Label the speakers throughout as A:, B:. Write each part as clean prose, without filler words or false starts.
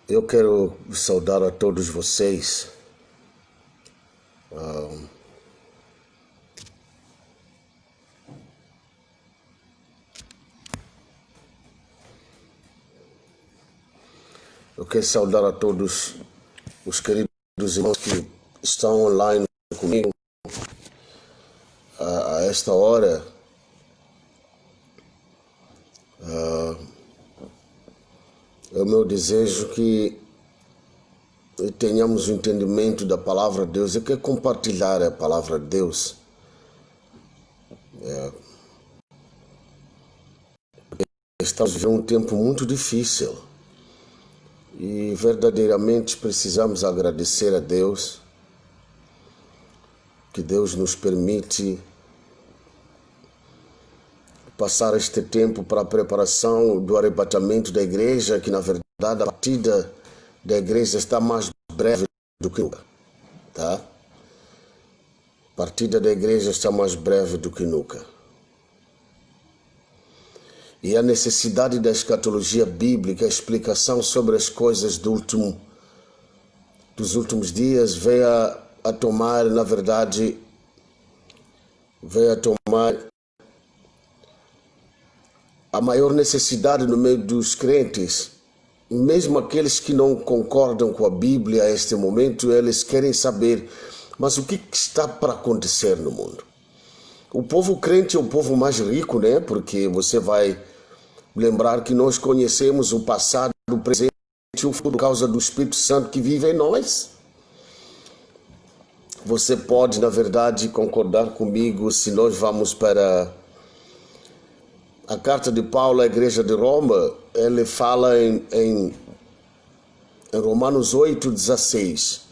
A: Eu quero saudar a todos vocês. Eu quero saudar a todos os queridos irmãos que estão online comigo a esta hora. É o meu desejo que tenhamos o entendimento da palavra de Deus. Eu quero compartilhar a palavra de Deus. Estamos vivendo um tempo muito difícil e verdadeiramente precisamos agradecer a Deus que Deus nos permite passar este tempo para a preparação do arrebatamento da igreja, que na verdade a partida da igreja está mais breve do que nunca, tá? A partida da igreja está mais breve do que nunca. E a necessidade da escatologia bíblica, a explicação sobre as coisas dos últimos dias veio a tomar, na verdade, a maior necessidade no meio dos crentes. Mesmo aqueles que não concordam com a Bíblia a este momento, eles querem saber, mas o que está para acontecer no mundo? O povo crente é o povo mais rico, né? Porque você vai lembrar que nós conhecemos o passado, o presente e o futuro por causa do Espírito Santo que vive em nós. Você pode, na verdade, concordar comigo se nós vamos para a carta de Paulo à igreja de Roma. Ele fala em Romanos 8:16,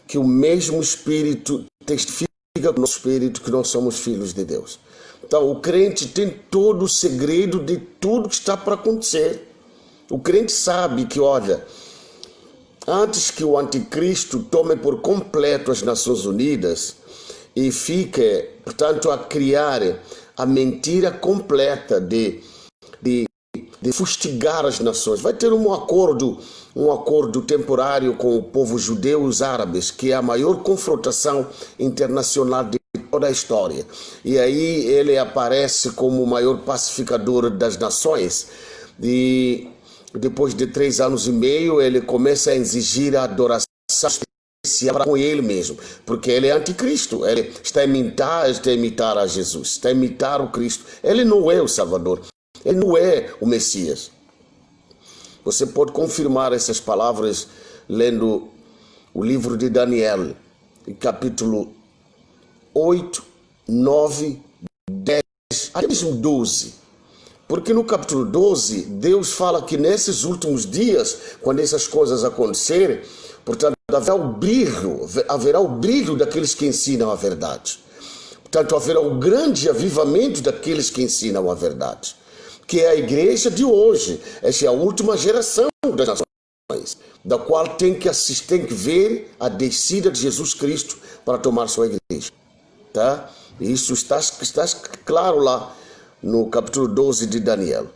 A: que o mesmo Espírito testifica com o nosso Espírito que nós somos filhos de Deus. Então, o crente tem todo o segredo de tudo que está para acontecer. O crente sabe que, olha, antes que o anticristo tome por completo as Nações Unidas e fique, portanto, a criar a mentira completa de fustigar as nações, vai ter um acordo temporário com o povo judeu e os árabes, que é a maior confrontação internacional de toda a história. E aí ele aparece como o maior pacificador das nações. E depois de 3 anos e meio, ele começa a exigir a adoração especial com ele mesmo, porque ele é anticristo. Ele está a imitar a Jesus, está a imitar o Cristo. Ele não é o Salvador, ele não é o Messias. Você pode confirmar essas palavras lendo o livro de Daniel, capítulo 8, 9, 10, até mesmo 12. Porque no capítulo 12, Deus fala que nesses últimos dias, quando essas coisas acontecerem, portanto, haverá o brilho daqueles que ensinam a verdade. Portanto, haverá o grande avivamento daqueles que ensinam a verdade, que é a igreja de hoje. Essa é a última geração das nações, da qual tem que ver a descida de Jesus Cristo para tomar sua igreja. Tá? Isso está claro lá no capítulo 12 de Daniel.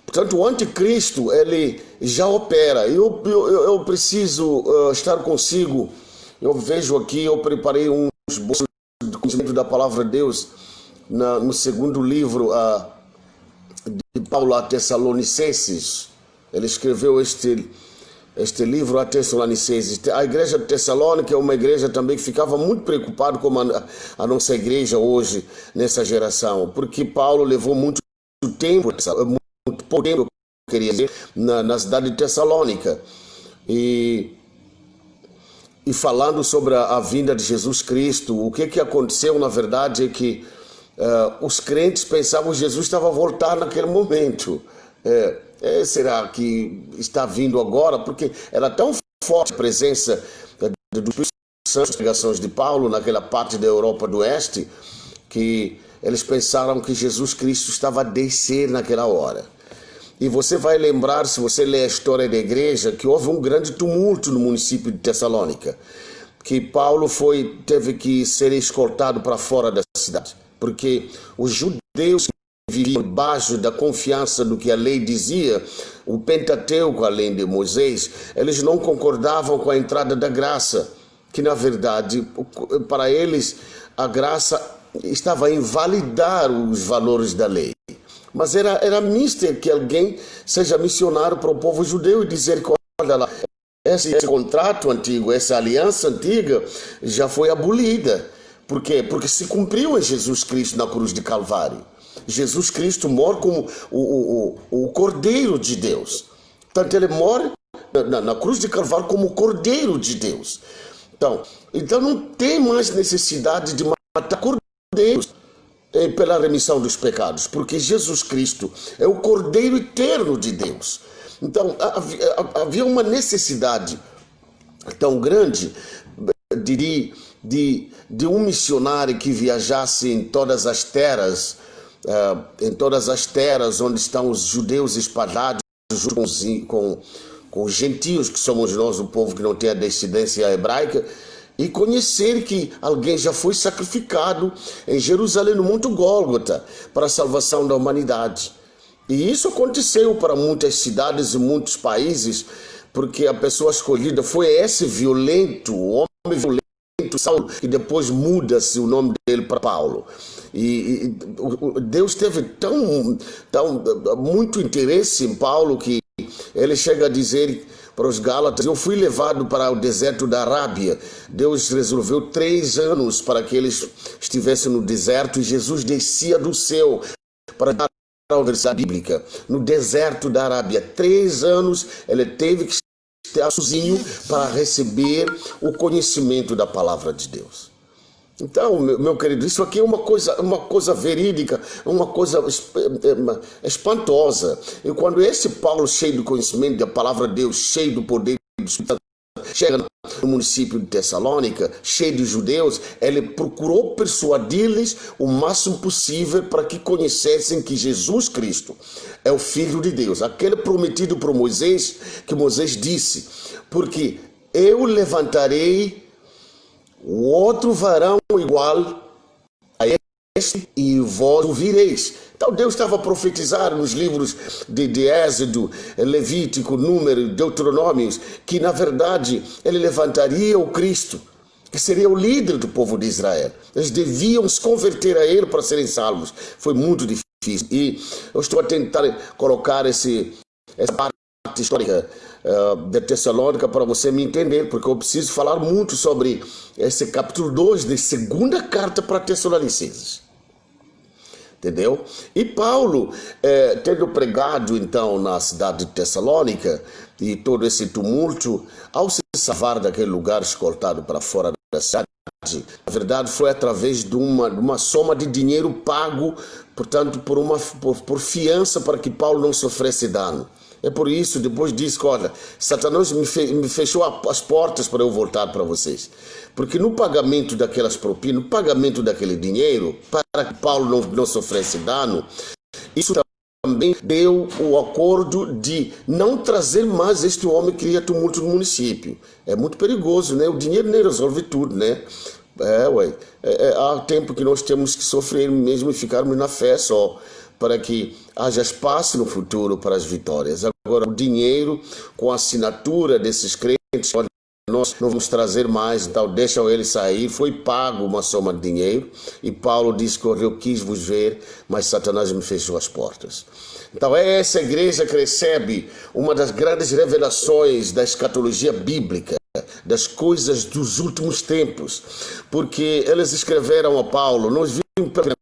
A: Portanto, o anticristo, ele já opera. Eu preciso estar consigo. Eu vejo aqui, eu preparei um esboço de conhecimento da palavra de Deus no segundo livro de Paulo a Tessalonicenses. Ele escreveu este livro a Tessalonicenses. A igreja de Tessalônica é uma igreja também que ficava muito preocupada com a nossa igreja hoje, nessa geração, porque Paulo levou muito tempo, muito pouco tempo, eu queria dizer, na cidade de Tessalônica. E falando sobre a vinda de Jesus Cristo, o que aconteceu, na verdade, é que os crentes pensavam que Jesus estava a voltar naquele momento. Será que está vindo agora? Porque era tão forte a presença do Espírito Santo nas pregações de Paulo naquela parte da Europa do Oeste, que eles pensaram que Jesus Cristo estava a descer naquela hora. E você vai lembrar, se você ler a história da igreja, que houve um grande tumulto no município de Tessalônica, que Paulo teve que ser escoltado para fora da cidade, porque os judeus que viviam debaixo da confiança do que a lei dizia, o Pentateuco, além de Moisés, eles não concordavam com a entrada da graça, que na verdade, para eles, a graça estava a invalidar os valores da lei. Mas era mister que alguém seja missionário para o povo judeu e dizer que, olha lá, esse contrato antigo, essa aliança antiga já foi abolida. Por quê? Porque se cumpriu em Jesus Cristo na cruz de Calvário. Jesus Cristo morre como o Cordeiro de Deus. Portanto, ele morre na cruz de Calvário como o Cordeiro de Deus. Então não tem mais necessidade de matar cordeiros pela remissão dos pecados, porque Jesus Cristo é o Cordeiro eterno de Deus. Então havia uma necessidade tão grande de um missionário que viajasse em todas as terras, onde estão os judeus espalhados com os gentios, que somos nós, o povo que não tem a descendência hebraica, e conhecer que alguém já foi sacrificado em Jerusalém, no Monte Gólgota, para a salvação da humanidade. E isso aconteceu para muitas cidades e muitos países, porque a pessoa escolhida foi esse violento, o homem violento, Saulo, que depois muda-se o nome dele para Paulo. E Deus teve muito interesse em Paulo que ele chega a dizer para os Gálatas: eu fui levado para o deserto da Arábia. Deus resolveu 3 anos para que eles estivessem no deserto, e Jesus descia do céu para dar a universidade bíblica no deserto da Arábia. 3 anos ele teve que estar sozinho para receber o conhecimento da palavra de Deus. Então, meu querido, isso aqui é uma coisa verídica, uma coisa espantosa. E quando esse Paulo, cheio do conhecimento da palavra de Deus, cheio do poder do Espírito Santo, chega no município de Tessalônica, cheio de judeus, ele procurou persuadir-lhes o máximo possível para que conhecessem que Jesus Cristo é o Filho de Deus, aquele prometido por Moisés, que Moisés disse: porque eu levantarei o outro varão igual a este, e vós o vireis. Então Deus estava a profetizar nos livros de Êxodo, Levítico, Número, Deuteronômios, que na verdade ele levantaria o Cristo, que seria o líder do povo de Israel. Eles deviam se converter a ele para serem salvos. Foi muito difícil. E eu estou a tentar colocar essa parte histórica de Tessalônica para você me entender, porque eu preciso falar muito sobre esse capítulo 2 de segunda carta para Tessalonicenses. Entendeu? E Paulo, tendo pregado então na cidade de Tessalônica e todo esse tumulto, ao se salvar daquele lugar escoltado para fora da cidade, na verdade foi através de uma soma de dinheiro pago, portanto, por fiança, para que Paulo não sofresse dano. É por isso, depois disso, olha, Satanás me fechou as portas para eu voltar para vocês. Porque no pagamento daquelas propinas, no pagamento daquele dinheiro, para que Paulo não sofresse dano, isso também deu o acordo de não trazer mais este homem que cria tumulto no município. É muito perigoso, né? O dinheiro nem resolve tudo, né? Há tempo que nós temos que sofrer mesmo e ficarmos na fé só, para que haja espaço no futuro para as vitórias. Agora, o dinheiro, com a assinatura desses crentes, olha, nós não vamos trazer mais, então deixam ele sair. Foi pago uma soma de dinheiro, e Paulo disse que eu quis vos ver, mas Satanás me fechou as portas. Então é essa igreja que recebe uma das grandes revelações da escatologia bíblica, das coisas dos últimos tempos, porque eles escreveram a Paulo, nós vimos pela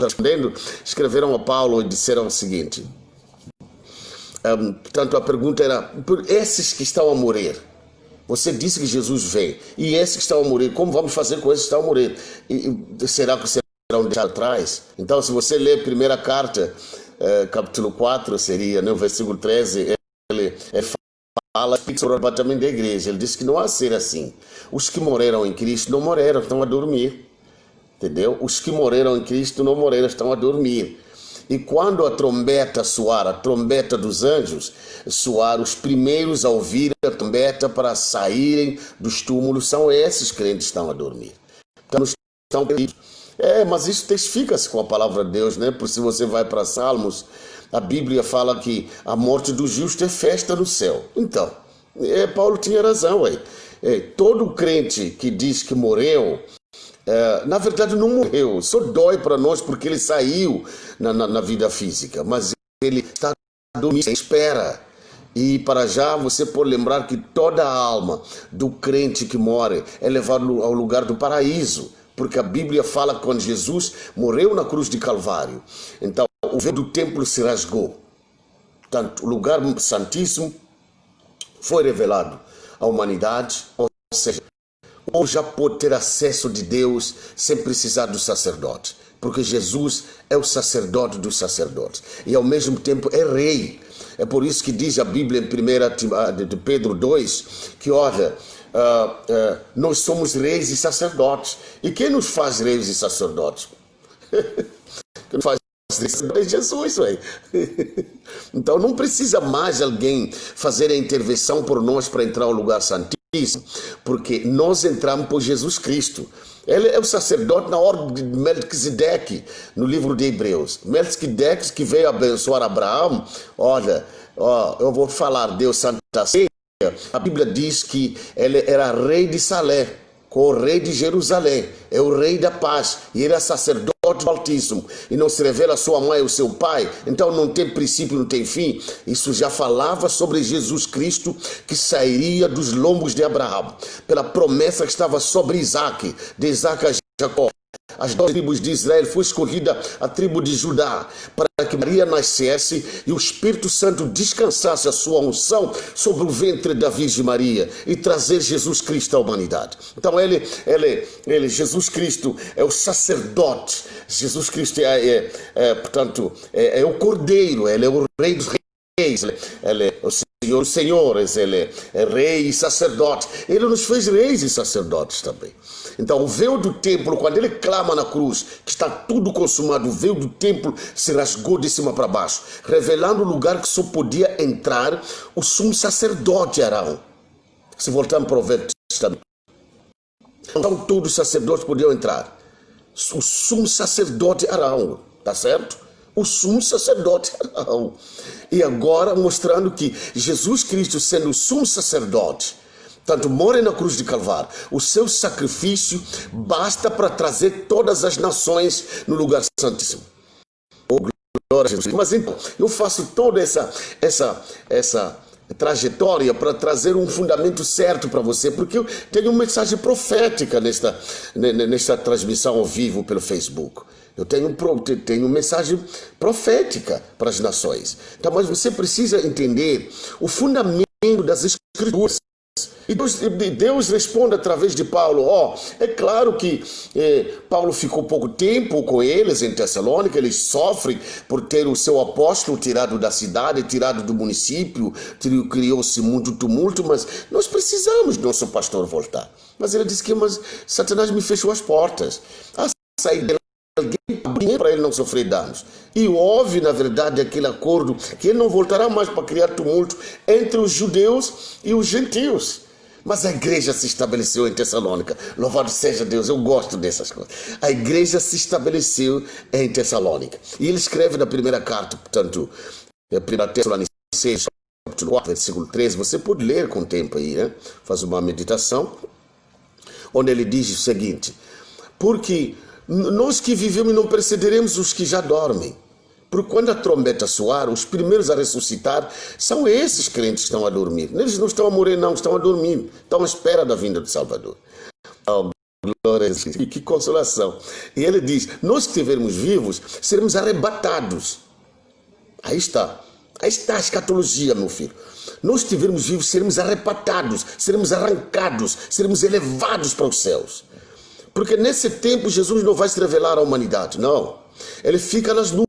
A: respondendo, escreveram a Paulo e disseram o seguinte, portanto a pergunta era: por esses que estão a morrer, você disse que Jesus vem, e esses que estão a morrer, como vamos fazer com esses que estão a morrer? Será que serão deixados atrás? Então, se você ler a primeira carta, capítulo 4, seria no versículo 13, ele fala sobre o arrebatamento da igreja. Ele diz que não há ser assim. Os que morreram em Cristo não morreram, estão a dormir. Entendeu? Os que morreram em Cristo não morreram, estão a dormir. E quando a trombeta soar, a trombeta dos anjos soar, os primeiros a ouvir a trombeta para saírem dos túmulos são esses crentes que estão a dormir. Então, estão perdidos. Mas isso testifica-se com a palavra de Deus, né? Porque se você vai para Salmos, a Bíblia fala que a morte do justo é festa no céu. Então, Paulo tinha razão, ué. Todo crente que diz que morreu, na verdade não morreu, só dói para nós porque ele saiu na vida física, mas ele está dormindo em espera. E para já você pode lembrar que toda a alma do crente que morre é levada ao lugar do paraíso, porque a Bíblia fala que quando Jesus morreu na cruz de Calvário, então o véu do templo se rasgou. Portanto, o lugar santíssimo foi revelado à humanidade, ou seja, ou já pode ter acesso de Deus sem precisar do sacerdote, porque Jesus é o sacerdote dos sacerdotes e ao mesmo tempo é rei. É por isso que diz a Bíblia em 1 de Pedro 2, que olha, nós somos reis e sacerdotes. E quem nos faz reis e sacerdotes? Quem nos faz reis é Jesus, ué. Então não precisa mais alguém fazer a intervenção por nós para entrar ao lugar santíssimo, porque nós entramos por Jesus Cristo. Ele é o sacerdote na ordem de Melquisedeque, no livro de Hebreus. Melquisedeque que veio abençoar Abraão. Olha, eu vou falar, Deus Santa Ceia. A Bíblia diz que ele era rei de Salé, com o rei de Jerusalém. É o rei da paz. E ele é sacerdote do Altíssimo. E não se revela a sua mãe ou seu pai. Então não tem princípio, não tem fim. Isso já falava sobre Jesus Cristo, que sairia dos lombos de Abraão, pela promessa que estava sobre Isaac, de Isaac a Jacó. As 12 tribos de Israel foi escolhida a tribo de Judá para que Maria nascesse e o Espírito Santo descansasse a sua unção sobre o ventre da Virgem Maria e trazer Jesus Cristo à humanidade. Então Jesus Cristo é o sacerdote. Jesus Cristo portanto, é o Cordeiro, ele é o Rei dos Reis, ele é o Senhor dos Senhores, ele é rei e sacerdote. Ele nos fez reis e sacerdotes também. Então o véu do templo, quando ele clama na cruz, que está tudo consumado, o véu do templo se rasgou de cima para baixo, revelando o lugar que só podia entrar o sumo sacerdote Arão. Se voltarmos para o Velho Testamento, então todos os sacerdotes podiam entrar. O sumo sacerdote Arão, tá certo? O sumo sacerdote Arão. E agora mostrando que Jesus Cristo, sendo o sumo sacerdote, tanto morre na cruz de Calvário, o seu sacrifício basta para trazer todas as nações no lugar santíssimo. Oh, glória a Jesus. Mas então, eu faço toda essa trajetória para trazer um fundamento certo para você, porque eu tenho uma mensagem profética nesta transmissão ao vivo pelo Facebook. Eu tenho mensagem profética para as nações. Então, mas você precisa entender o fundamento das Escrituras. E Deus responde através de Paulo. É claro que Paulo ficou pouco tempo com eles em Tessalônica, eles sofrem por ter o seu apóstolo tirado da cidade, tirado do município, criou-se muito tumulto, mas nós precisamos do nosso pastor voltar. Mas ele disse mas Satanás me fechou as portas. A saída alguém para ele não sofrer danos. E houve, na verdade, aquele acordo que ele não voltará mais para criar tumulto entre os judeus e os gentios. Mas a igreja se estabeleceu em Tessalônica. Louvado seja Deus, eu gosto dessas coisas. A igreja se estabeleceu em Tessalônica. E ele escreve na primeira carta, portanto, 1 Tessalonicenses, capítulo 4, versículo 13. Você pode ler com o tempo aí, né? Faz uma meditação, onde ele diz o seguinte: porque nós que vivemos não precederemos os que já dormem. Porque quando a trombeta soar, os primeiros a ressuscitar são esses crentes que estão a dormir. Eles não estão a morrer, não, estão a dormir. Estão à espera da vinda do Salvador. Oh, glória a Deus. E que consolação. E ele diz, nós que estivermos vivos, seremos arrebatados. Aí está a escatologia, meu filho. Nós que estivermos vivos, seremos arrebatados, seremos arrancados, seremos elevados para os céus. Porque nesse tempo Jesus não vai se revelar à humanidade, não. Ele fica nas nuvens.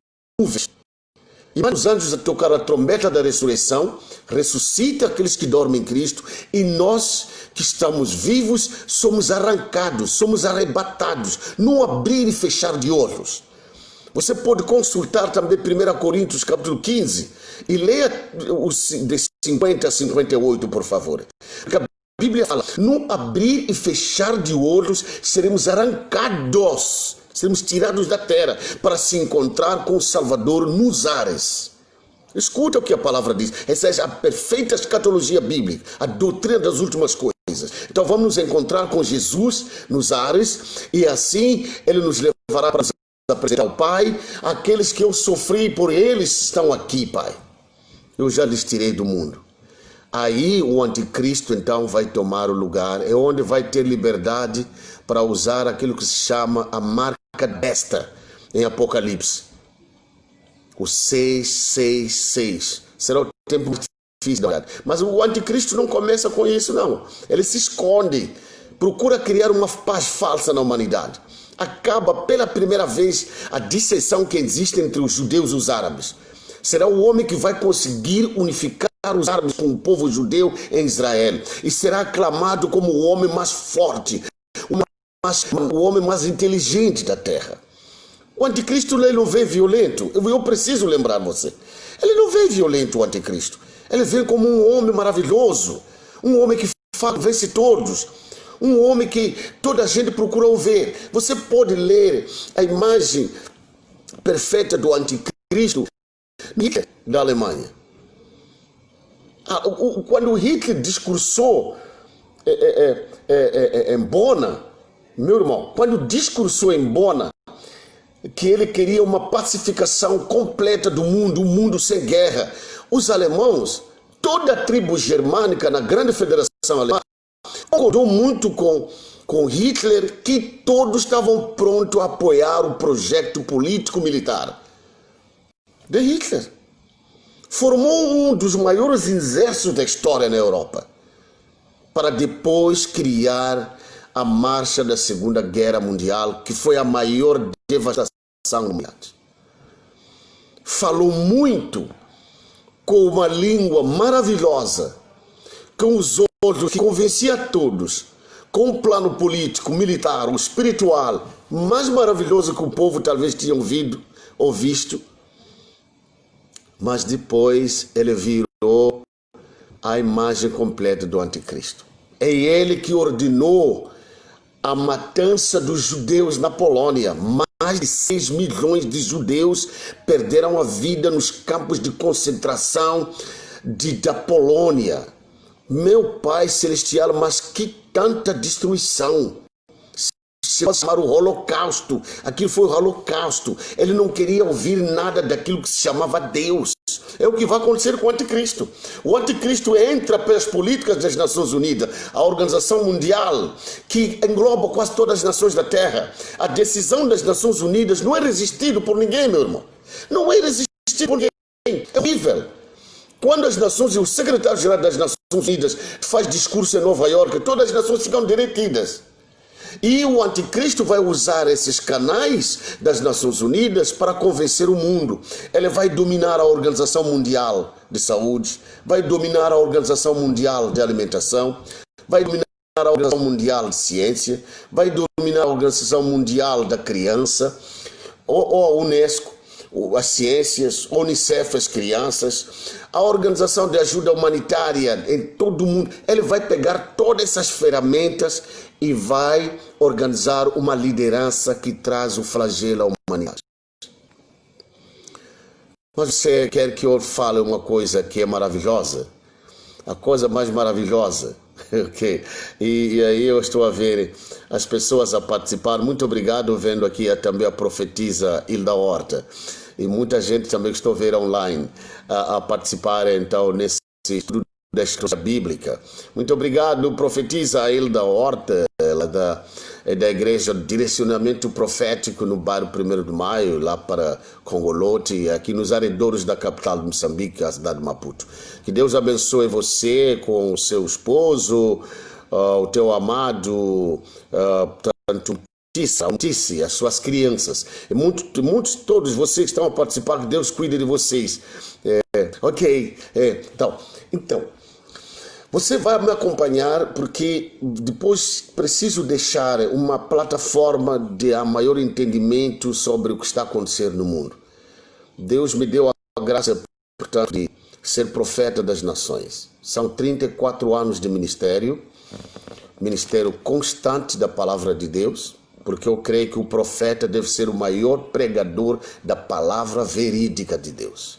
A: E os anjos a tocar a trombeta da ressurreição, ressuscita aqueles que dormem em Cristo, e nós que estamos vivos somos arrancados, somos arrebatados, num abrir e fechar de olhos. Você pode consultar também 1 Coríntios capítulo 15 e leia de 50 a 58, por favor. Porque a Bíblia fala, num abrir e fechar de olhos seremos arrancados. Seremos tirados da terra para se encontrar com o Salvador nos ares. Escuta o que a palavra diz. Essa é a perfeita escatologia bíblica, a doutrina das últimas coisas. Então vamos nos encontrar com Jesus nos ares e assim Ele nos levará para apresentar ao Pai. Aqueles que eu sofri por eles estão aqui, Pai. Eu já lhes tirei do mundo. Aí o anticristo então vai tomar o lugar, é onde vai ter liberdade para usar aquilo que se chama a marca besta em Apocalipse. O 666 será o tempo difícil. Mas o anticristo não começa com isso, não. Ele se esconde, procura criar uma paz falsa na humanidade. Acaba pela primeira vez a dissensão que existe entre os judeus e os árabes. Será o homem que vai conseguir unificar os árabes com o povo judeu em Israel. E será aclamado como o homem mais forte, o homem mais inteligente da terra. O anticristo ele não vem violento. Eu preciso lembrar você. Ele não vem violento, o anticristo. Ele vem como um homem maravilhoso. Um homem que vence todos. Um homem que toda a gente procura ver. Você pode ler a imagem perfeita do anticristo da Alemanha. Quando Hitler discursou em Bona, meu irmão, quando discursou em Bona que ele queria uma pacificação completa do mundo, um mundo sem guerra, os alemãos, toda a tribo germânica na Grande Federação Alemã, concordou muito com Hitler, que todos estavam prontos a apoiar o projeto político-militar de Hitler. Formou um dos maiores exércitos da história na Europa, para depois criar a marcha da Segunda Guerra Mundial, que foi a maior devastação da humanidade. Falou muito, com uma língua maravilhosa, com os outros, que convencia a todos, com um plano político, militar, espiritual, mais maravilhoso que o povo talvez tinha ouvido ou visto. Mas depois ele virou a imagem completa do anticristo. É ele que ordenou a matança dos judeus na Polônia. Mais de 6 milhões de judeus perderam a vida nos campos de concentração da Polônia. Meu Pai Celestial, mas que tanta destruição! Se chamar o Holocausto, aquilo foi o Holocausto. Ele não queria ouvir nada daquilo que se chamava Deus. É o que vai acontecer com o anticristo. O anticristo entra pelas políticas das Nações Unidas, a organização mundial, que engloba quase todas as nações da Terra. A decisão das Nações Unidas não é resistida por ninguém, meu irmão. Não é resistida por ninguém. É horrível. Quando as nações e o secretário-geral das Nações Unidas faz discurso em Nova York, todas as nações ficam derretidas. E o anticristo vai usar esses canais das Nações Unidas para convencer o mundo. Ele vai dominar a Organização Mundial de Saúde, vai dominar a Organização Mundial de Alimentação, vai dominar a Organização Mundial de Ciência, vai dominar a Organização Mundial da Criança, ou a Unesco, as ciências, a Unicef, as crianças, a Organização de Ajuda Humanitária em todo o mundo. Ele vai pegar todas essas ferramentas e vai organizar uma liderança que traz o flagelo à humanidade. Mas você quer que eu fale uma coisa que é maravilhosa? A coisa mais maravilhosa. Okay. E aí eu estou a ver as pessoas a participar. Muito obrigado, vendo aqui também a profetisa Hilda Horta. E muita gente também que estou a ver online a participar então nesse estudo da história bíblica. Muito obrigado, profetisa Hilda Horta, ela da Igreja Direcionamento Profético no bairro 1º de Maio, lá para Congolote, aqui nos arredores da capital de Moçambique, a cidade de Maputo. Que Deus abençoe você com o seu esposo, o teu amado, tanto as suas crianças. E muitos, todos vocês que estão a participar, que Deus cuide de vocês. Então, você vai me acompanhar porque depois preciso deixar uma plataforma de maior entendimento sobre o que está acontecendo no mundo. Deus me deu a graça, portanto, de ser profeta das nações. São 34 anos de ministério constante da palavra de Deus. porque eu creio que o profeta deve ser o maior pregador da palavra verídica de Deus.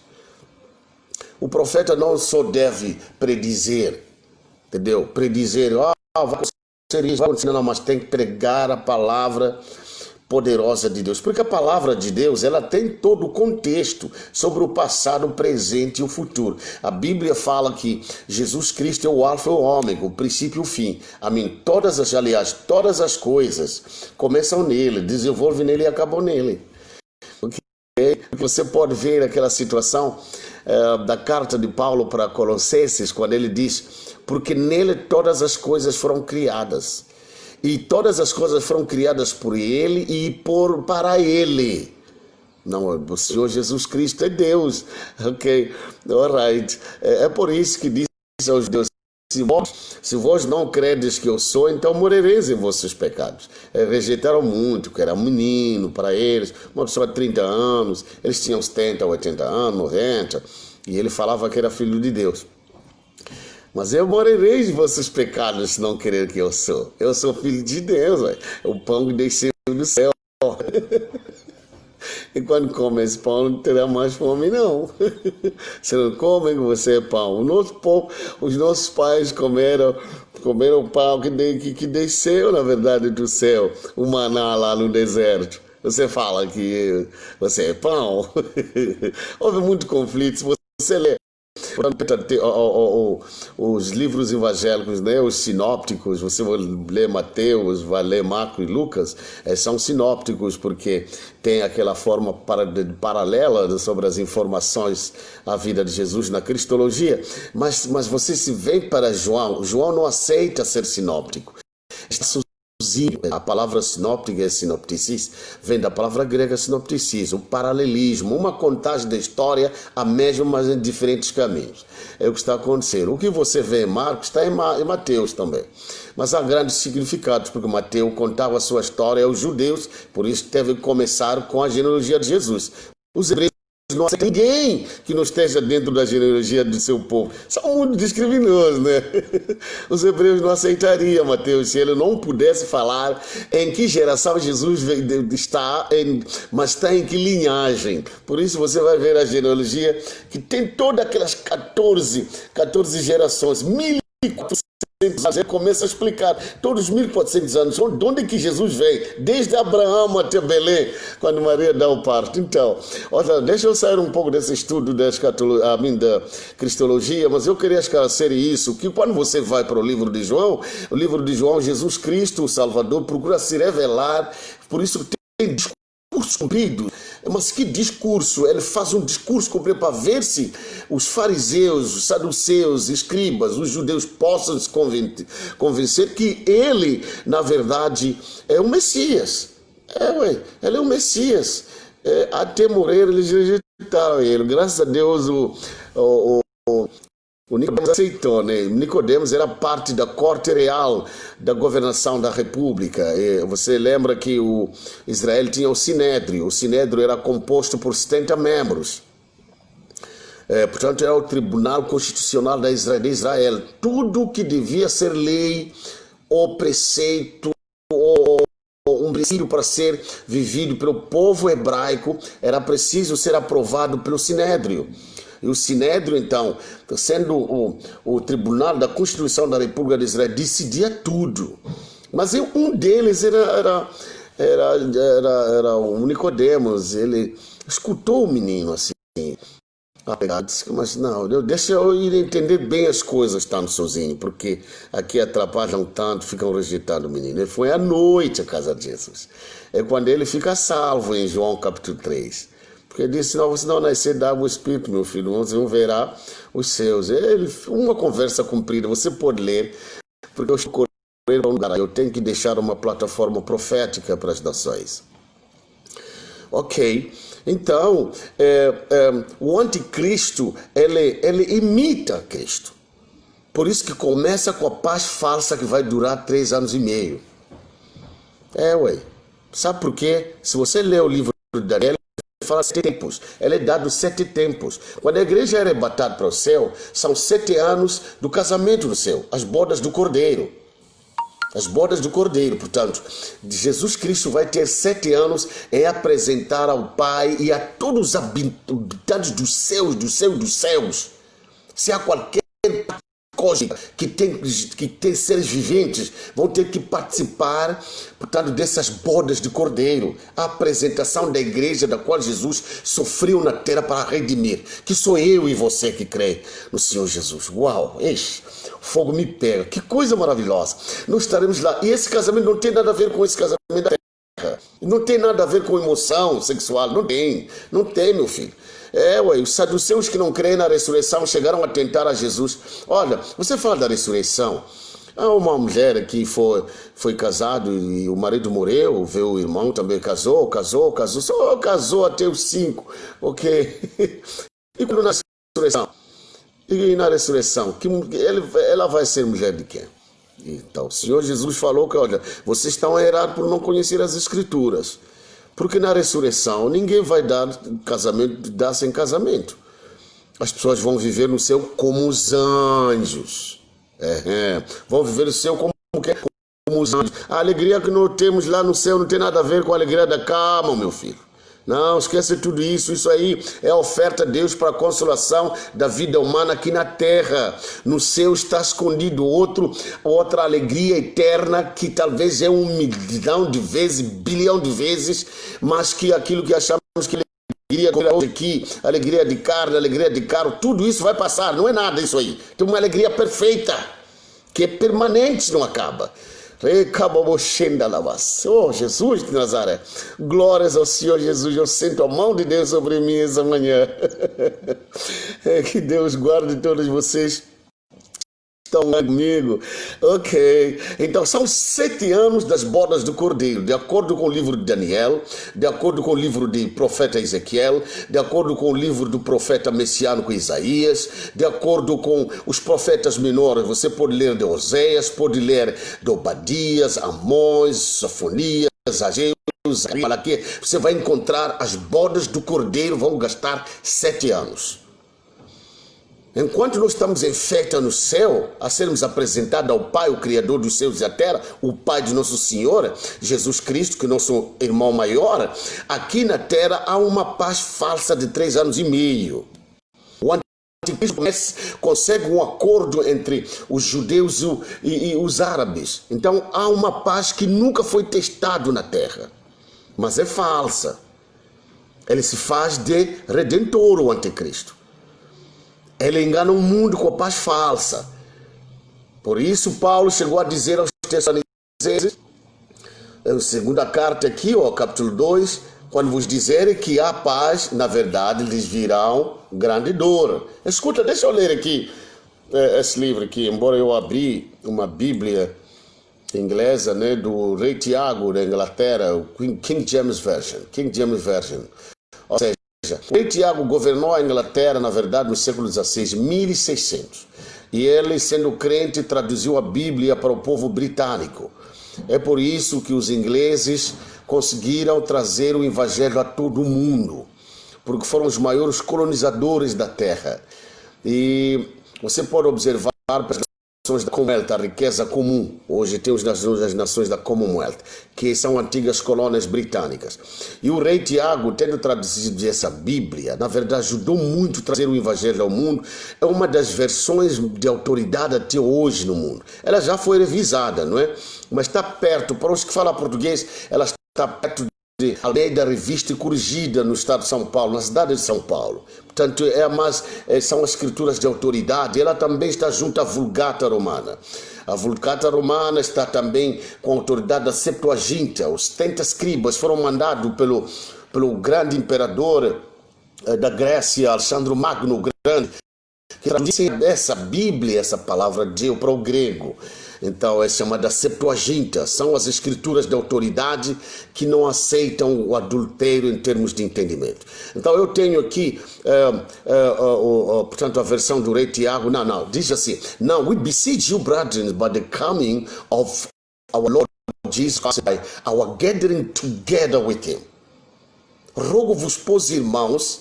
A: O profeta não só deve predizer, entendeu? Predizer, vai acontecer isso, vai acontecer, não, mas tem que pregar a palavra poderosa de Deus, porque a palavra de Deus, ela tem todo o contexto sobre o passado, o presente e o futuro. A Bíblia fala que Jesus Cristo é o alfa e o ômega, o princípio e o fim. Amém. Todas as coisas começam nele, desenvolvem nele e acabam nele. Você pode ver aquela situação da carta de Paulo para Colossenses, quando ele diz, porque nele todas as coisas foram criadas. E todas as coisas foram criadas por ele e para ele. Não, o Senhor Jesus Cristo é Deus. Ok, alright. É por isso que diz aos judeus, se vós não credes que eu sou, então morrereis em vossos pecados. Rejeitaram muito, que era um menino para eles, uma pessoa de 30 anos, eles tinham 70, 80 anos, 90, e ele falava que era filho de Deus. Mas eu morrerei de vossos pecados se não querer que eu sou. Eu sou filho de Deus, véio. O pão que desceu do céu. E quando come esse pão, não terá mais fome, não. Se não come, você é pão. Os nossos pais comeram pão que desceu, na verdade, do céu. O maná lá no deserto. Você fala que você é pão. Houve muito conflito. Se você lê os livros evangélicos, né, os sinópticos, você vai ler Mateus, vai ler Marcos e Lucas, são sinópticos porque tem aquela forma paralela sobre as informações à vida de Jesus na cristologia, mas você se vem para João não aceita ser sinóptico. A palavra sinóptica é sinopticis, vem da palavra grega sinopticis, o paralelismo, uma contagem da história a mesma, mas em diferentes caminhos. É o que está acontecendo. O que você vê em Marcos está em Mateus também. Mas há grandes significados, porque Mateus contava a sua história aos judeus, por isso teve que começar com a genealogia de Jesus. Os hebreus não aceitam ninguém que não esteja dentro da genealogia do seu povo. São muito discriminosos, né? Os hebreus não aceitariam Mateus se ele não pudesse falar em que geração Jesus está, mas está em que linhagem. Por isso você vai ver a genealogia que tem todas aquelas 14 gerações, 1400 anos. Ele começa a explicar todos os 1400 anos, de onde é que Jesus veio, desde Abraão até Belém, quando Maria dá o parto. Então, olha, deixa eu sair um pouco desse estudo da cristologia, mas eu queria esclarecer isso, que quando você vai para o livro de João, Jesus Cristo, o Salvador, procura se revelar, por isso tem discurso comprido. Mas que discurso? Ele faz um discurso comprido para ver se os fariseus, os saduceus, escribas, os judeus possam se convencer que ele, na verdade, é o Messias. Ele é o Messias. Até morrer, eles rejeitaram ele. Graças a Deus, o Nicodemos aceitou, né? Nicodemos era parte da corte real da governação da república. E você lembra que o Israel tinha o Sinédrio. O Sinédrio era composto por 70 membros. Portanto, era o Tribunal Constitucional de Israel. Tudo que devia ser lei ou preceito ou um princípio para ser vivido pelo povo hebraico era preciso ser aprovado pelo Sinédrio. E o Sinédrio, então, sendo o Tribunal da Constituição da República de Israel, decidia tudo. Mas um deles era o Nicodemos. Ele escutou o menino assim. Disse, mas não, deixa eu ir entender bem as coisas estando sozinho, porque aqui atrapalham tanto, ficam rejeitando o menino. Ele foi à noite à casa de Jesus. É quando ele fica salvo em João capítulo 3. Porque ele disse, não, você não nascer da água e espírito, meu filho, você não verá os seus. Uma conversa comprida, você pode ler, porque eu tenho que deixar uma plataforma profética para as nações. Ok, então, o anticristo, ele imita Cristo. Por isso que começa com a paz falsa que vai durar 3 anos e meio. Sabe por quê? Se você ler o livro de Daniel, fala 7 tempos, ele é dado 7 tempos. Quando a igreja é arrebatada para o céu, são 7 anos do casamento do céu, as bodas do Cordeiro. As bodas do Cordeiro, portanto, Jesus Cristo vai ter 7 anos em apresentar ao Pai e a todos os habitantes dos céus. Se há qualquer coisa que tem seres viventes, vão ter que participar, portanto, dessas bodas de Cordeiro, a apresentação da igreja da qual Jesus sofreu na terra para redimir, que sou eu e você que crê no Senhor Jesus. Uau, o fogo me pega, que coisa maravilhosa. Nós estaremos lá, e esse casamento não tem nada a ver com esse casamento da terra, não tem nada a ver com emoção sexual, não tem, meu filho. Os saduceus que não creem na ressurreição chegaram a tentar a Jesus. Olha, você fala da ressurreição. Há uma mulher que foi casado e o marido morreu, veio o irmão também casou, só casou até os 5, ok? E quando na ressurreição? E na ressurreição, ela vai ser mulher de quem? Então, o Senhor Jesus falou que, olha, vocês estão errados por não conhecer as Escrituras. Porque na ressurreição ninguém vai dar sem casamento. As pessoas vão viver no céu como os anjos. Vão viver no céu como os anjos. A alegria que nós temos lá no céu não tem nada a ver com a alegria da cama, meu filho. Não, esquece tudo isso. Isso aí é a oferta de Deus para a consolação da vida humana aqui na terra. No céu está escondido outra alegria eterna que talvez é 1 milhão de vezes, bilhão de vezes, mas que aquilo que achamos que alegria aqui, alegria de carne, alegria de carro, tudo isso vai passar. Não é nada isso aí. Tem uma alegria perfeita, que é permanente, não acaba. Oh, Jesus de Nazaré, glórias ao Senhor Jesus. Eu sinto a mão de Deus sobre mim essa manhã. Que Deus guarde todos vocês estão comigo. Ok, então são 7 anos das bodas do Cordeiro, de acordo com o livro de Daniel, de acordo com o livro do profeta Ezequiel, de acordo com o livro do profeta messiânico Isaías, de acordo com os profetas menores. Você pode ler de Oséias, pode ler de Obadias, Amós, Sofonias, Ageu, Malaquias. Você vai encontrar as bodas do Cordeiro, vão gastar 7 anos. Enquanto nós estamos em festa no céu, a sermos apresentados ao Pai, o Criador dos céus e da terra, o Pai de nosso Senhor, Jesus Cristo, que é nosso irmão maior, aqui na terra há uma paz falsa de 3 anos e meio. O anticristo consegue um acordo entre os judeus e os árabes. Então há uma paz que nunca foi testada na terra, mas é falsa. Ele se faz de redentor, o anticristo. Ele engana o mundo com a paz falsa. Por isso Paulo chegou a dizer aos Tessalonicenses, na segunda carta aqui, capítulo 2, quando vos disserem que há paz, na verdade lhes virão grande dor. Escuta, deixa eu ler aqui esse livro aqui, embora eu abri uma Bíblia inglesa, né, do rei Tiago da Inglaterra, o King James Version. Ou seja, o rei Tiago governou a Inglaterra, na verdade, no século XVI, 1600. E ele, sendo crente, traduziu a Bíblia para o povo britânico. É por isso que os ingleses conseguiram trazer o evangelho a todo o mundo, porque foram os maiores colonizadores da terra. E você pode observar as nações da Commonwealth, a riqueza comum. Hoje temos as nações da Commonwealth, que são antigas colônias britânicas. E o rei Tiago, tendo traduzido essa Bíblia, na verdade ajudou muito a trazer o evangelho ao mundo. É uma das versões de autoridade até hoje no mundo. Ela já foi revisada, não é? Mas está perto, para os que falam português, ela está perto de Almeida Revista e Corrigida no estado de São Paulo, na cidade de São Paulo. Portanto, são as escrituras de autoridade. Ela também está junto à Vulgata Romana. A Vulgata Romana está também com a autoridade da Septuaginta. Os 70 escribas foram mandados pelo grande imperador da Grécia, Alexandre Magno o Grande, que traduziu essa Bíblia, essa palavra de Deus, para o grego. Então é chamada Septuaginta, são as escrituras de autoridade que não aceitam o adultério em termos de entendimento. Então eu tenho aqui, portanto, a versão do rei Tiago, diz assim: Now we beseech you, brethren, by the coming of our Lord Jesus Christ, by our gathering together with him. Rogo-vos, pois, irmãos,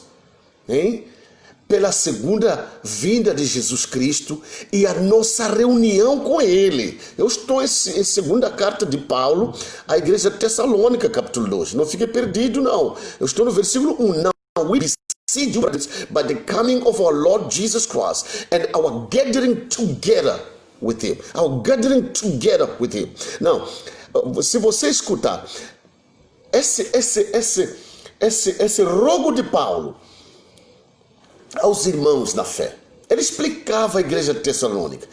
A: pela segunda vinda de Jesus Cristo e a nossa reunião com Ele. Eu estou em segunda carta de Paulo à igreja de Tessalônica, capítulo 2. Não fique perdido, não. Eu estou no versículo 1. Now we beseech you, brothers, by the coming of our Lord Jesus Christ and our gathering together with Him. Our gathering together with Him. Não, se você escutar esse rogo de Paulo aos irmãos na fé, ele explicava à igreja de Tessalônica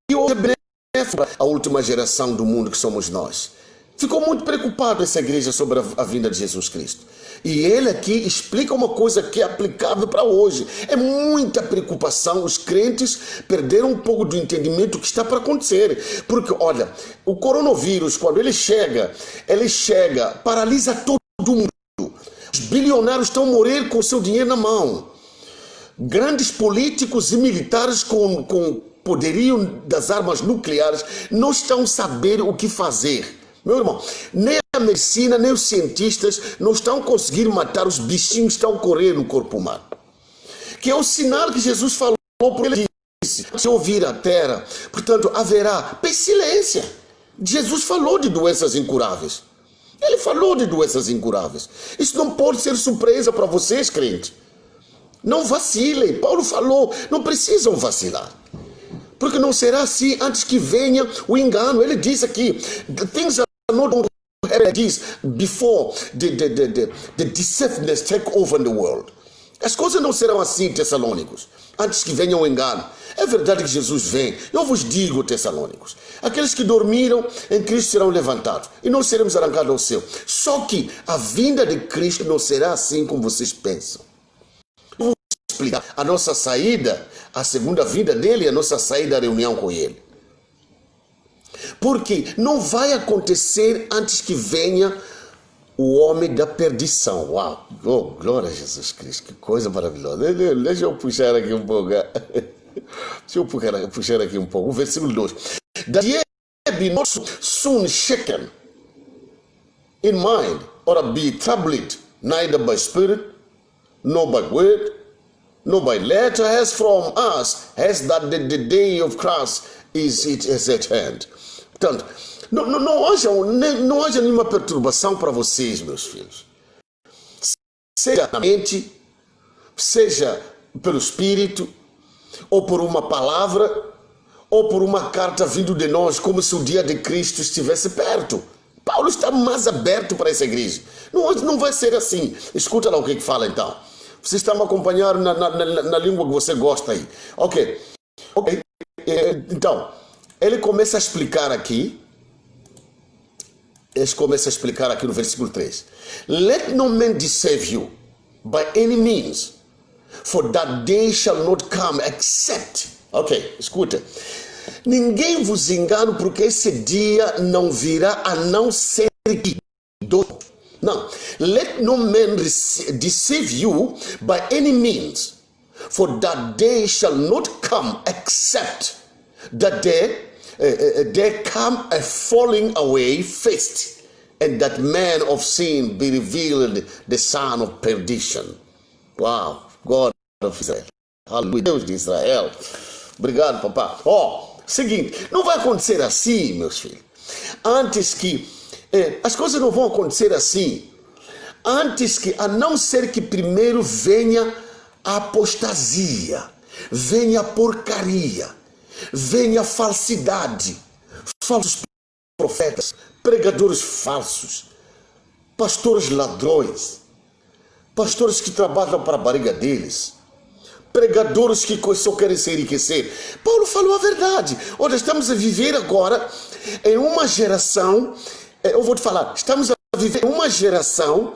A: que hoje é benéfico a última geração do mundo que somos nós. Ficou muito preocupado essa igreja sobre a vinda de Jesus Cristo. E ele aqui explica uma coisa que é aplicável para hoje. É muita preocupação. Os crentes perderam um pouco do entendimento que está para acontecer. Porque, olha, o coronavírus, quando ele chega, paralisa todo mundo. Os bilionários estão a morrer com seu dinheiro na mão. Grandes políticos e militares com poderio das armas nucleares não estão a saber o que fazer. Meu irmão, nem a medicina, nem os cientistas não estão conseguindo matar os bichinhos que estão a correr no corpo humano. Que é o sinal que Jesus falou, porque ele disse, se ouvir a terra, portanto, haverá pestilência. Jesus falou de doenças incuráveis. Ele falou de doenças incuráveis. Isso não pode ser surpresa para vocês, crentes. Não vacilem. Paulo falou, não precisam vacilar. Porque não será assim antes que venha o engano. Ele diz aqui, things are not going to happen before the deceitfulness take over in the world. As coisas não serão assim, Tessalônicos, antes que venha o engano. É verdade que Jesus vem. Eu vos digo, Tessalônicos, aqueles que dormiram em Cristo serão levantados e nós seremos arrancados ao céu. Só que a vinda de Cristo não será assim como vocês pensam. Eu vou explicar a nossa saída, a segunda vinda dele, a nossa saída da reunião com ele. Porque não vai acontecer antes que venha o homem da perdição. Uau! Oh, glória a Jesus Cristo, que coisa maravilhosa. Deixa eu puxar aqui um pouco. Deixa eu puxar aqui um pouco. O versículo 2. That ye be not soon shaken in mind, or be troubled, neither by spirit, nor by word, nor by letter, as from us, as that the day of Christ is at hand. Portanto, não haja nenhuma perturbação para vocês, meus filhos. Seja na mente, seja pelo Espírito, ou por uma palavra, ou por uma carta vindo de nós, como se o dia de Cristo estivesse perto. Paulo está mais aberto para essa igreja. Não vai ser assim. Escuta lá o que fala então. Vocês estão a acompanhar na língua que você gosta aí. Ok. Então, ele começa a explicar aqui. No versículo 3. Let no man deceive you by any means, for that day shall not come except. Ok, escuta. Ninguém vos engane, porque esse dia não virá a não ser que não. Let no man deceive you by any means, for that day shall not come except that there come a falling away first, and that man of sin be revealed, the son of perdition. Wow, God of Israel. Aleluia, Deus de Israel. Obrigado, papá. Seguinte, não vai acontecer assim, meus filhos. Antes que as coisas não vão acontecer assim. Antes que, a não ser que primeiro venha a apostasia, venha a porcaria, venha a falsidade, falsos profetas, pregadores falsos, pastores ladrões, pastores que trabalham para a barriga deles, pregadores que só querem se enriquecer. Paulo falou a verdade. Olha, estamos a viver agora em uma geração, eu vou te falar, estamos a viver em uma geração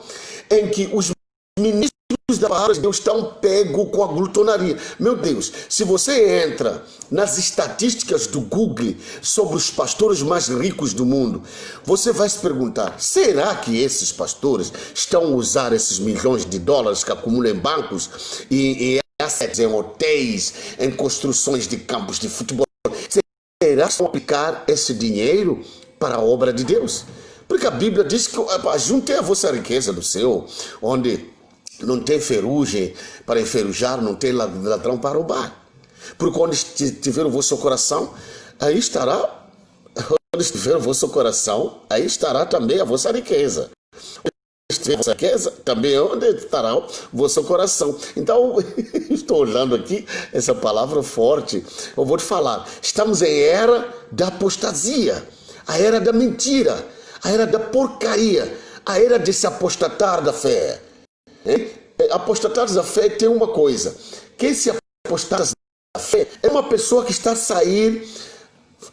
A: em que os ministros da palavra de Deus estão pegos com a glutonaria. Meu Deus, se você entra nas estatísticas do Google sobre os pastores mais ricos do mundo, você vai se perguntar, será que esses pastores estão a usar esses milhões de dólares que acumulam em bancos e assets, em hotéis, em construções de campos de futebol? Será que vão aplicar esse dinheiro para a obra de Deus? Porque a Bíblia diz que juntem a vossa riqueza no céu, onde não tem ferrugem para enferrujar, não tem ladrão para roubar. Porque onde estiver o vosso coração, aí estará. Onde estiver o vosso coração, aí estará também a vossa riqueza. Onde estiver a vossa riqueza, também é onde estará o vosso coração. Então, estou olhando aqui essa palavra forte. Eu vou te falar. Estamos em era da apostasia, a era da mentira, a era da porcaria, a era de se apostatar da fé. Apostatar da fé tem uma coisa. Quem se apostata da fé é uma pessoa que está a sair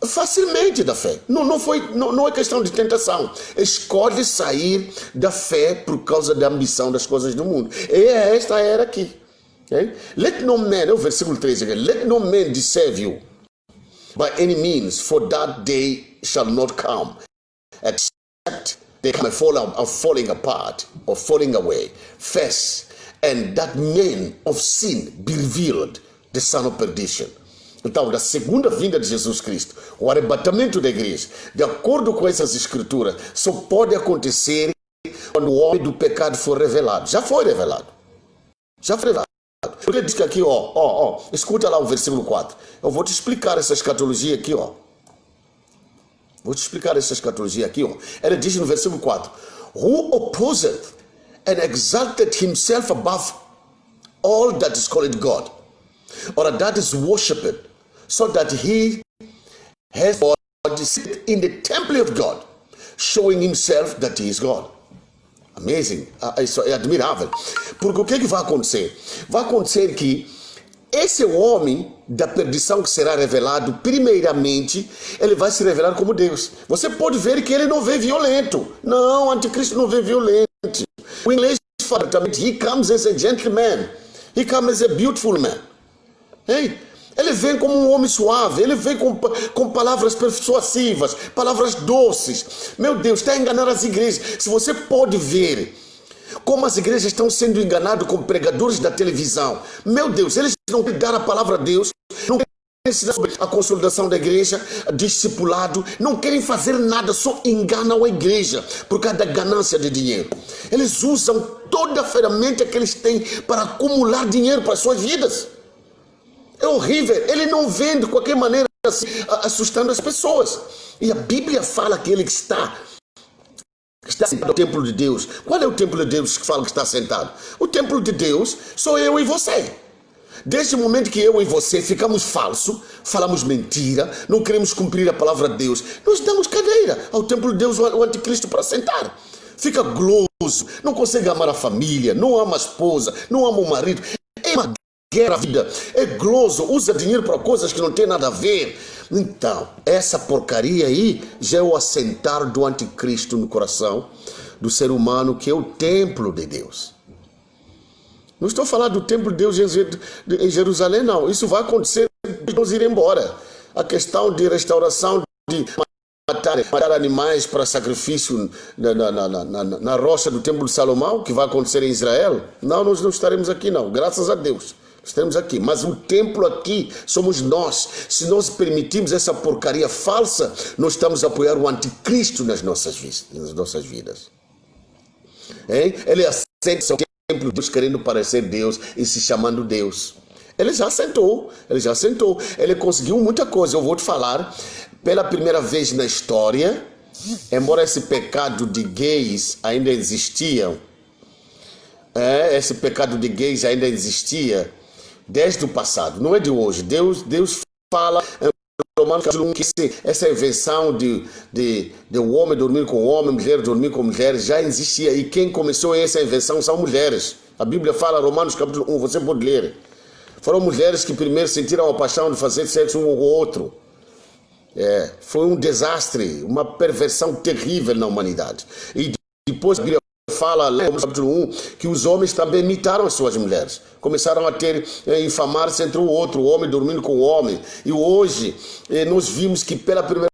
A: facilmente da fé. Não é questão de tentação. Escolhe sair da fé por causa da ambição das coisas do mundo. E é esta era aqui. Let no man, é o versículo 13 aqui. Let no man deceive you by any means, for that day shall not come, except they come falling apart or falling away. First, and that man of sin be revealed, the son of perdition. Então, da segunda vinda de Jesus Cristo, o arrebatamento da igreja, de acordo com essas escrituras, só pode acontecer quando o homem do pecado for revelado. Já foi revelado. Já foi revelado. Porque diz que aqui, escuta lá o versículo 4. Eu vou te explicar essa escatologia aqui, Vou te explicar essa escatologia aqui, Ela diz no versículo 4: Who opposeth and exalted himself above all that is called God, or that is worshipped, so that he has God sit in the temple of God, showing himself that he is God. Amazing. Isso é admirável. Porque o que vai acontecer? Vai acontecer que esse homem da perdição que será revelado, primeiramente, ele vai se revelar como Deus. Você pode ver que ele não vem violento. Não, o anticristo não vem violento. O inglês fala também, he comes as a gentleman. He comes as a beautiful man. Ele vem como um homem suave, ele vem com palavras persuasivas, palavras doces. Meu Deus, está a enganar as igrejas. Se você pode ver como as igrejas estão sendo enganadas com pregadores da televisão. Meu Deus, eles não querem dar a palavra a Deus, não querem ensinar sobre a consolidação da igreja, discipulado, não querem fazer nada, só enganam a igreja por causa da ganância de dinheiro. Eles usam toda a ferramenta que eles têm para acumular dinheiro para as suas vidas. É horrível. Ele não vem de qualquer maneira assim, assustando as pessoas. E a Bíblia fala que ele está sentado no templo de Deus. Qual é o templo de Deus que fala que está sentado? O templo de Deus sou eu e você. Desde o momento que eu e você ficamos falsos, falamos mentira, não queremos cumprir a palavra de Deus, nós damos cadeira ao templo de Deus, o anticristo, para sentar. Fica gloso, não consegue amar a família, não ama a esposa, não ama o marido. É uma guerra a vida, é gloso, usa dinheiro para coisas que não tem nada a ver. Então, essa porcaria aí já é o assentar do anticristo no coração do ser humano, que é o templo de Deus. Não estou falando do templo de Deus em Jerusalém, não. Isso vai acontecer de nós ir embora. A questão de restauração, de matar animais para sacrifício na rocha do templo de Salomão, que vai acontecer em Israel, não, nós não estaremos aqui, não. Graças a Deus. Estamos aqui, mas o templo aqui somos nós. Se nós permitirmos essa porcaria falsa, nós estamos a apoiar o anticristo nas nossas vidas. Ele assenta seu templo de Deus querendo parecer Deus e se chamando Deus. Ele já assentou. Ele conseguiu muita coisa. Eu vou te falar, pela primeira vez na história, embora esse pecado de gays ainda existia, desde o passado, não é de hoje. Deus fala em Romanos capítulo 1 que essa invenção de o homem dormir com o homem, mulher dormir com mulher, já existia. E quem começou essa invenção são mulheres. A Bíblia fala, Romanos capítulo 1, você pode ler. Foram mulheres que primeiro sentiram a paixão de fazer sexo um com o outro. Foi um desastre, uma perversão terrível na humanidade. E depois a Bíblia fala, no capítulo 1, que os homens também imitaram as suas mulheres. Começaram a infamar-se entre o outro, o homem dormindo com o homem. E hoje nós vimos que pela primeira